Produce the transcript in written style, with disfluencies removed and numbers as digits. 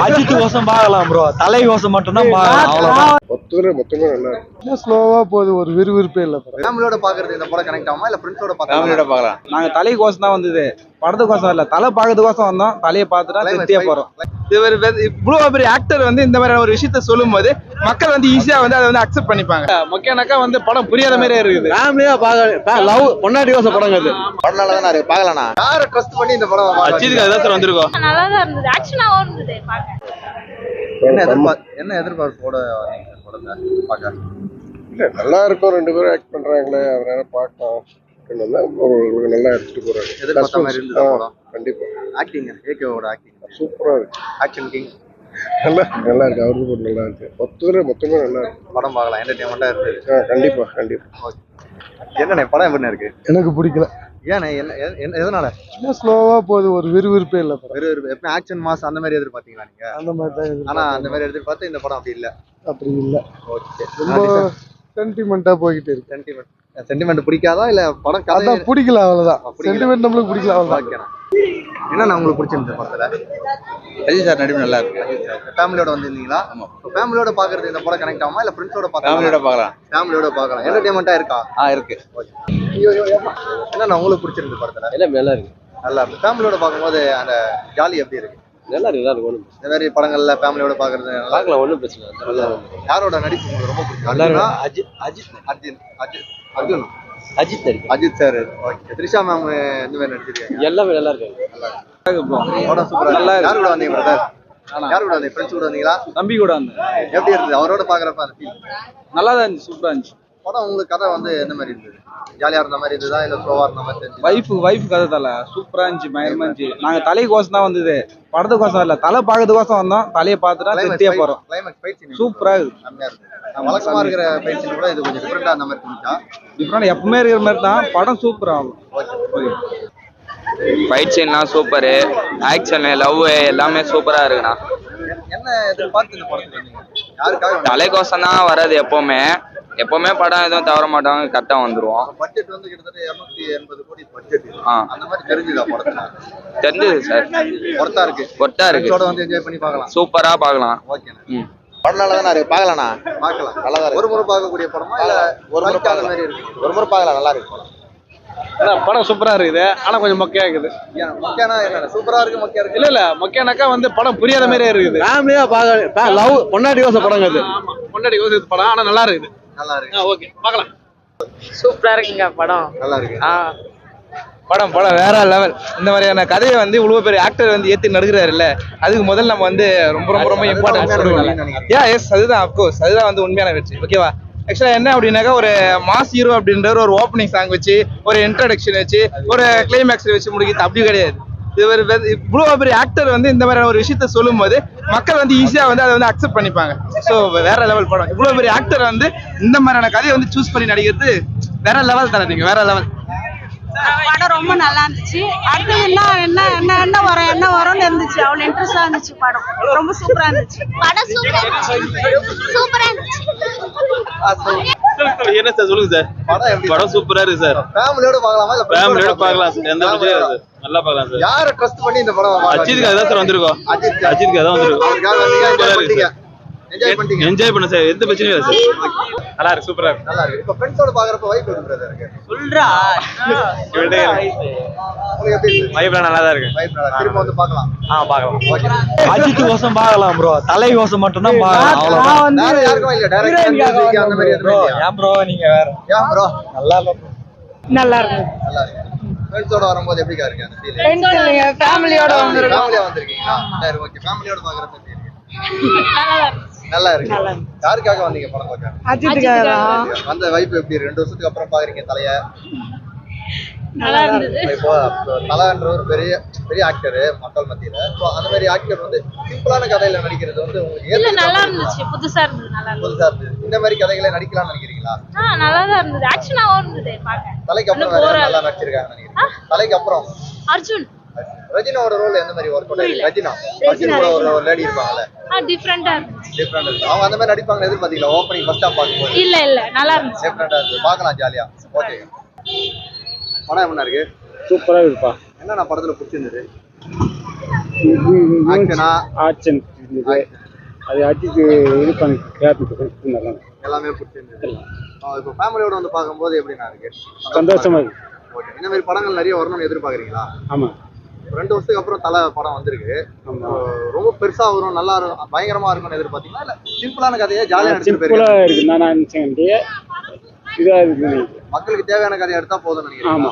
அஜித் கோசம் பார்க்கலாம் ப்ரோ, தலை கோசம் மட்டும் தான் பார்க்கலாம், அவ்வளவுதான். மொத்தமே நல்லா இருக்கு. ஸ்லோவா போகுது, ஒரு விறுவிறுப்பே இல்ல. ஃபேமிலியோட பாக்குறது இந்த படம் கனெக்ட் ஆகுமா இல்ல ஃப்ரெண்ட்ஸோட பாக்கலாம்? ஃபேமிலியோட பார்க்கலாம். நாங்க தலை கோசம் தான் வந்தது, படத்துக்கோசம் இல்ல, தலை பார்க்கறதுக்கோசம் வந்தோம். தலையை பார்த்துட்டா திருப்தியா போறோம். இவ்வளவு பெரிய ஆக்டர் வந்து இந்த மாதிரி ஒரு விஷயத்த சொல்லும் போது மக்கள் வந்து ஈஸியா வந்து அதை வந்து அக்செப்ட் பண்ணிப்பாங்க. முக்கியனாக்கா வந்து படம் புரியாத மாதிரி இருக்குது. ஃபேமிலியா பார்க்க லவ் பொண்டாட்டி கோசம் படம் அது படம் நல்லா தானே இருக்கு, பார்க்கலாம்னா. யாரை ட்ரஸ்ட் பண்ணி இந்த படம் அஜித்துக்கு அதான் சார் வந்திருக்கோம். நல்லா தான் இருந்தது, ஆக்ஷனாவும் இருந்தது பார்க்க. என்ன எதிர்பார்ப்போட படத்தை பார்க்க? இல்ல நல்லா இருக்கும், ரெண்டு பேரும் ஆக்ட் பண்றாங்களே, அதனால பார்க்கலாம். நல்லா எடுத்துட்டு போறாங்க. எதிர்பார்த்த மாதிரி இருந்தது படம். கண்டிப்பா ஆக்டிங், ஏகேவோட ஆக்டிங் சூப்பரா இருக்கு. ஆக்ஷன் கிங் நல்லா இருக்கு. அவருக்கு போட்டு நல்லா இருக்கு. மொத்தமே நல்லா இருக்கு. படம் பார்க்கலாம், என்டர்டைன்மெண்டா இருக்கு. கண்டிப்பா. என்னண்ணே படம் எப்படி இருக்கு? எனக்கு பிடிக்கல. ஏண்ணே எதனால? சும்மா ஸ்லோவா போகுது, ஒரு விறுவிறுப்பே இல்ல. எப்ப ஆக்ஷன் மாஸ் அந்த மாதிரி எதிர்பார்த்தீங்களா நீங்க? அந்த மாதிரி தான். ஆனா அந்த மாதிரி எதிர்பார்த்து இந்த படம் அப்படி இல்ல. ஓகே, ரொம்ப சென்டிமெண்டா போய்கிட்டு இருக்கு. சென்டிமெண்ட் பிடிக்காதா இல்ல படம் கதை பிடிக்கல, அவ்வளவுதான். சென்டிமெண்ட் நம்மளுக்கு பிடிக்கல, அவ்வளவுதான். என்ன உங்களுக்கு பிடிச்சிருந்த படத்துல? அஜித் சார் நடிப்பு நல்லா இருக்கு. ஃபேமிலியோட வந்திருந்தீங்களா? ஃபேமிலியோட பாக்குறது இந்த படம் கனெக்ட் ஆகுமா இல்ல ஃப்ரெண்ட்ஸோட ஃபேமிலியோட பார்க்கலாம். ஃபேமிலியோட பார்க்கலாம். என்டர்டைன்மெண்டா இருக்கா? இருக்கு. என்ன உங்களுக்கு பிடிச்சிருந்த படத்துல? எல்லாம் நல்லா இருக்கு. நல்லா இருக்கு. ஃபேமிலியோட பார்க்கும்போது அந்த ஜாலி எப்படி இருக்கு? நல்லா இருக்கு. இந்த மாதிரி படங்கள்ல ஃபேமிலியோட பாக்குறது நல்லா பார்க்கலாம், ஒன்றும் பிரச்சனை இல்லை. நல்லா இருக்கு. யாரோட நடிப்பு உங்களுக்கு ரொம்ப பிடிக்கும்? நல்லா இருக்கு. Ajith sir. Okay. Trisha ma'am எந்த மாதிரி நடிச்சிருக்காங்க? எல்லாமே நல்லா இருக்கு. படம் சூப்பரா நல்லா இருக்கு. யார் கூட வந்தீங்க பிரதர்? யார் கூட வந்தீங்க? ஃப்ரெண்ட்ஸ் கூட வந்தீங்களா? தம்பி கூட வந்தேன். எப்படி இருந்தது அவரோட பாக்குறப்ப அந்த ஃபீல்? நல்லா தான் இருந்துச்சு, சூப்பரா இருந்துச்சு. படம் உங்களுக்கு கதை வந்து எந்த மாதிரி இருந்தது? ஜாலியா இருந்த மாதிரி இருந்ததா இல்ல ஸ்லோவா இருந்த மாதிரி இருந்துச்சு? வைஃப் கதை தலை சூப்பரா இருந்துச்சு, பயங்கரமா இருந்துச்சு. நாங்க தலை கோசம் தான் வந்தது, படத்துக்கோசம் இல்ல, தலை பார்க்கறதுக்கோசம் வந்தோம். தலையை பார்த்துட்டா திருப்தியா போறோம். கிளைமேக்ஸ் ஃபைட் சீன் சூப்பரா இருக்கு. செம்மையா இருக்கு. வழக்கமா இருக்கிற ஃபைட் சீன் கூட இது கொஞ்சம் டிஃபரெண்டா அந்த மாதிரி இருந்துச்சா? டிஃபரெண்ட் எப்பவுமே இருக்கிற மாதிரி தான். படம் சூப்பரா ஆகும். ஃபைட் சீன்லாம் சூப்பரு, ஆக்ஷன், லவ் எல்லாமே சூப்பரா இருக்குண்ணா. என்ன எதிர்பார்த்து இந்த படத்துல வந்தீங்க? யாருக்காக? தலைக்கோசம் தான் வர்றது. எப்பவுமே படம் எதுவும் தவற மாட்டாங்க, கரெக்டா வந்துருவோம். பட்ஜெட் வந்து கிட்டத்தட்ட 280 கோடி பட்ஜெட். அந்த மாதிரி தெரிஞ்சுதா படத்துல? தெரிஞ்சது சார். ஒர்த்தா இருக்கு. ஃப்ரெண்ட்ஸோட வந்து என்ஜாய் பண்ணி பார்க்கலாம். சூப்பரா பார்க்கலாம். ஓகேண்ணா. படம் நல்லா தானே இருக்கு, பார்க்கலாம்ண்ணா. பார்க்கலாம், நல்லா தான் இருக்கு. ஒரு முறை பார்க்கக்கூடிய படமா இல்ல ஒரு முறை பார்க்குற மாதிரி இருக்கு? ஒரு முறை பார்க்கலாம், நல்லா இருக்கு படம். படம் சூப்பரா இருக்குது, ஆனா கொஞ்சம் மொக்கையா இருக்குது. மொக்கையானா என்ன? சூப்பரா இருக்கு, மொக்கையா இருக்கு? இல்ல மொக்கையானாக்கா வந்து படம் புரியாத மாதிரியே இருக்குது. ஃபேமிலியா பார்க்க லவ் பொண்டாட்டி கோசம் படம் அது. பொண்டாட்டி கோசம் படம், ஆனா நல்லா இருக்குது. நல்லா இருக்கு. ஓகே, பார்க்கலாம். சூப்பரா இருக்குங்க படம். நல்லா இருக்கு. படம் வேற லெவல். இந்த மாதிரியான கதையை வந்து இவ்வளவு பெரிய ஆக்டர் வந்து ஏத்து நடுக்கிறாருல்ல, அதுக்கு முதல்ல நம்ம வந்து ரொம்ப இம்பார்ட்டன்ஸ் கொடுக்கணும். அதுதான் அப்கோர்ஸ், அதுதான் வந்து உண்மையான வெற்றி. ஓகேவா? ஆக்சுவலா என்ன அப்படின்னாக்கா, ஒரு மாஸ் ஹீரோ அப்படின்ற ஒரு ஓப்பனிங் சாங் வச்சு, ஒரு இன்ட்ரோடக்ஷன் வச்சு, ஒரு கிளைமேக்ஸ் வச்சு முடிக்கிறது அப்படி கிடையாது. இவ்வளவு பெரிய ஆக்டர் வந்து இந்த மாதிரியான ஒரு விஷயத்த சொல்லும் போது மக்கள் வந்து ஈஸியா வந்து அதை வந்து அக்செப்ட் பண்ணிப்பாங்க. ஸோ வேற லெவல் படம். இவ்வளவு பெரிய ஆக்டர் வந்து இந்த மாதிரியான கதையை வந்து சூஸ் பண்ணி நடிக்கிறது வேற லெவல் தானே. நீங்க வேற லெவல். படம் ரொம்ப நல்லா இருந்துச்சு. அடுத்தது என்ன வரும்னு இருந்துச்சு. அவ்வளவு இன்ட்ரெஸ்டா இருந்துச்சு படம். ரொம்ப சூப்பரா இருந்துச்சு படம். சூப்பரா இருந்துச்சு. என்ன சார் சொல்லுங்க சார்? படம் சூப்பரா இருக்கு சார். ஃபேமிலியோட பார்க்கலாமா இல்ல ஃபேமிலியோட பார்க்கலாம் சார். எந்த பிரச்சனையும் இல்லை சார், நல்லா பார்க்கலாம் சார். யாரை ட்ரஸ்ட் பண்ணி இந்த படம்? அஜித்துக்கு அதான் சார் வந்திருக்கோம். அஜித்துக்கு அதான் வந்திருக்கோம். என்ஜாய் பண்ண சார், எந்த பிரச்சனையும் இல்லை சார். நல்லா இருக்கு, சூப்பரா இருக்கு. நல்லா இருக்கு. இப்ப ஃப்ரெண்ட்ஸோட பாக்குறப்ப வைப் எப்படி பிரதர் இருக்கு? சொல்றா உங்களுக்கு எப்படி இருக்கு? வைப்ல நல்லா தான் இருக்கு. வைப் நல்லா. திரும்ப வந்து பார்க்கலாம். பார்க்கலாம். ஓகே. அஜித் கோசம் பார்க்கலாம் ப்ரோ, தலை கோசம் மட்டும் தான் பார்க்கலாம், அவ்வளவுதான். வேற யாருக்கும் இல்ல டைரக்டர் அந்த மாதிரி எதுவும் இல்லையா? ஏன் ப்ரோ நீங்க வேற? ஏன் ப்ரோ? நல்லா இல்ல ப்ரோ. நல்லா இருக்கு. நல்லா இருக்கு. ஃப்ரெண்ட்ஸோட வரும்போது எப்படிக்கா இருக்கு அந்த ஃபீல்? ஃபேமிலியோட வந்திருக்கோம். ஃபேமிலியா வந்திருக்கீங்களா? சரி, ஓகே. ஃபேமிலியோட பாக்குறப்ப எப்படி இருக்கு? நல்லா இருக்கு. யாருக்காக வந்தீங்க படம் பார்க்க? அஜித்துக்காக. அந்த வைப் எப்படி இருக்கு? 2 வருஷத்துக்கு அப்புறம் பாக்குறீங்க தலைய. நல்லா இருந்தது. இப்போ தலைன்ற ஒரு பெரிய ஆக்டர் மக்கள் மத்தியில. சோ அந்த மாதிரி ஆக்டர் வந்து சிம்பிளான கதையில நடிக்கிறது வந்து உங்களுக்கு இல்ல நல்லா இருந்துச்சு. புதுசா இருந்தது. நல்லா இருந்துச்சு. புதுசா இருந்தது. இந்த மாதிரி கதைகளை நடிக்கலாம்னு நினைக்கிறீங்களா? நல்லா தான் இருந்தது. ஆக்ஷனாவும் இருந்தது பார்க்க. தலைக்கு அப்புறம் வேற நல்லா நடிச்சிருக்காங்க நினைக்கிறீங்க? தலைக்கு அப்புறம் அர்ஜுன் ரஜினாவோட ரோல் எந்த மாதிரி ஒர்க் அவுட் ஆயிருக்கு? ரஜினா ஒரு லேடி இருப்பாங்கல்ல, டிஃபரெண்டா இருந்துச்சு. டிஃபரெண்ட் இருக்கு. அவங்க அந்த மாதிரி நடிப்பாங்க எதிர்பார்த்தீங்களா? ஓப்பனிங் ஃபர்ஸ்ட் ஹாஃப் பாக்கும்போது இல்ல நல்லா இருந்துச்சு. டிஃபரெண்டா இருக்கு. பார்க்கலாம் ஜாலியா. ஓகே. படம் எப்படி இருக்கு? சூப்பரா இருக்குப்பா. என்ன படத்துல பிடிச்சிருந்தது? ஆக்ஷனா ஆக்ஷன் இருந்தது. அது அஜித் இது பண்ணி கேட்டு நல்லா எல்லாமே பிடிச்சிருந்தது. இப்போ ஃபேமிலியோட வந்து பார்க்கும்போது எப்படிண்ணா இருக்கு? சந்தோஷமா இருக்கு. ஓகே. இந்த மாதிரி படங்கள் நிறைய வரணும்னு எதிர்பார்க்குறீங்களா? ஆமா 2 வருஷத்துக்கு அப்புறம் தலை படம் வந்திருக்கு. ஆமா ரொம்ப பெருசா வரும், நல்லா இருக்கும், பயங்கரமா இருக்கும்னு எதிர்பார்த்தீங்களா? இல்ல சிம்பிளான கதையை ஜாலியா நடிச்சிட்டு சிம்பிளா போயிருக்கீங்க? இருக்கு. நான் நினைச்சேன் இதா இருக்கு. மக்களுக்கு தேவையான கதையை எடுத்தா போதும்னு நினைக்கிறேன். ஆமா